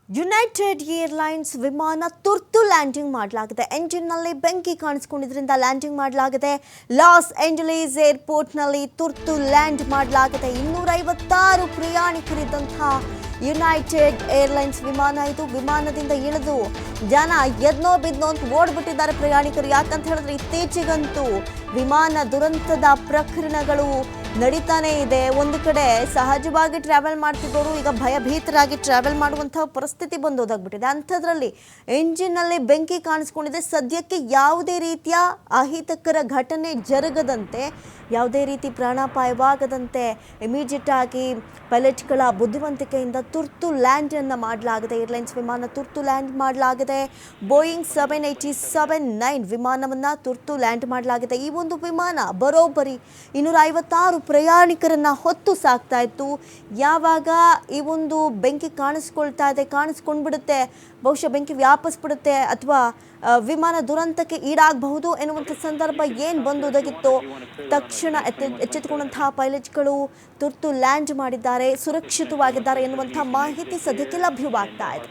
United airlines ವಿಮಾನ ತುರ್ತು landing ಮಾಡಲಾಗಿದೆ. ಎಂಜಿನ್ನಲ್ಲಿ ಬೆಂಕಿ ಕಾಣಿಸಿಕೊಂಡಿದ್ದರಿಂದ ಲ್ಯಾಂಡಿಂಗ್ ಮಾಡಲಾಗಿದೆ. ಲಾಸ್ ಏಂಜಲೀಸ್ ಏರ್ಪೋರ್ಟ್ನಲ್ಲಿ ತುರ್ತು ಲ್ಯಾಂಡ್ ಮಾಡಲಾಗಿದೆ. 256 ಪ್ರಯಾಣಿಕರಿದ್ದಂತಹ ಯುನೈಟೆಡ್ ಏರ್ಲೈನ್ಸ್ ವಿಮಾನ ಇದು. ವಿಮಾನದಿಂದ ಇಳಿದು ಜನ ಎದ್ನೋ ಬಿದ್ನೋ ಅಂತ ಓಡ್ಬಿಟ್ಟಿದ್ದಾರೆ ಪ್ರಯಾಣಿಕರು. ಯಾಕಂತ ಹೇಳಿದ್ರೆ ಇತ್ತೀಚೆಗಂತೂ ವಿಮಾನ ದುರಂತದ ಪ್ರಕರಣಗಳು ನಡೀತಾನೆ ಇದೆ. ಒಂದು ಕಡೆ ಸಹಜವಾಗಿ ಟ್ರಾವೆಲ್ ಮಾಡ್ತಿದ್ದವರು ಈಗ ಭಯಭೀತರಾಗಿ ಟ್ರಾವೆಲ್ ಮಾಡುವಂತಹ ಪರಿಸ್ಥಿತಿ ಬಂದೋದಾಗ್ಬಿಟ್ಟಿದೆ. ಅಂಥದ್ರಲ್ಲಿ ಎಂಜಿನ್ನಲ್ಲಿ ಬೆಂಕಿ ಕಾಣಿಸ್ಕೊಂಡಿದೆ. ಸದ್ಯಕ್ಕೆ ಯಾವುದೇ ರೀತಿಯ ಅಹಿತಕರ ಘಟನೆ ಜರುಗದಂತೆ, ಯಾವುದೇ ರೀತಿ ಪ್ರಾಣಾಪಾಯವಾಗದಂತೆ ಇಮಿಡಿಯೇಟ್ ಆಗಿ ಪೈಲಟ್ಗಳ ಬುದ್ಧಿವಂತಿಕೆಯಿಂದ ತುರ್ತು ಲ್ಯಾಂಡನ್ನು ಮಾಡಲಾಗಿದೆ. ಏರ್ಲೈನ್ಸ್ ವಿಮಾನ ತುರ್ತು ಲ್ಯಾಂಡ್ ಮಾಡಲಾಗಿದೆ. ಬೋಯಿಂಗ್ 787-9 ವಿಮಾನವನ್ನು ತುರ್ತು ಲ್ಯಾಂಡ್ ಮಾಡಲಾಗಿದೆ. ಈ ಒಂದು ವಿಮಾನ ಬರೋಬ್ಬರಿ 256 ಪ್ರಯಾಣಿಕರನ್ನು ಹೊತ್ತು ಸಾಕ್ತಾ ಇತ್ತು. ಯಾವಾಗ ಈ ಒಂದು ಬೆಂಕಿ ಕಾಣಿಸ್ಕೊಂಡ್ಬಿಡುತ್ತೆ, ಬಹುಶಃ ಬೆಂಕಿ ವ್ಯಾಪಿಸ್ಬಿಡುತ್ತೆ ಅಥವಾ ವಿಮಾನ ದುರಂತಕ್ಕೆ ಈಡಾಗಬಹುದು ಎನ್ನುವಂಥ ಸಂದರ್ಭ ಏನು ಬಂದೋದಾಗಿತ್ತು, ತಕ್ಷಣ ಎಚ್ಚೆತ್ತುಕೊಂಡಂತಹ ಪೈಲಟ್ಗಳು ತುರ್ತು ಲ್ಯಾಂಡ್ ಮಾಡಿದ್ದಾರೆ, ಸುರಕ್ಷಿತವಾಗಿದ್ದಾರೆ ಎನ್ನುವಂಥ ಮಾಹಿತಿ ಸದ್ಯಕ್ಕೆ ಲಭ್ಯವಾಗ್ತಾ ಇದೆ.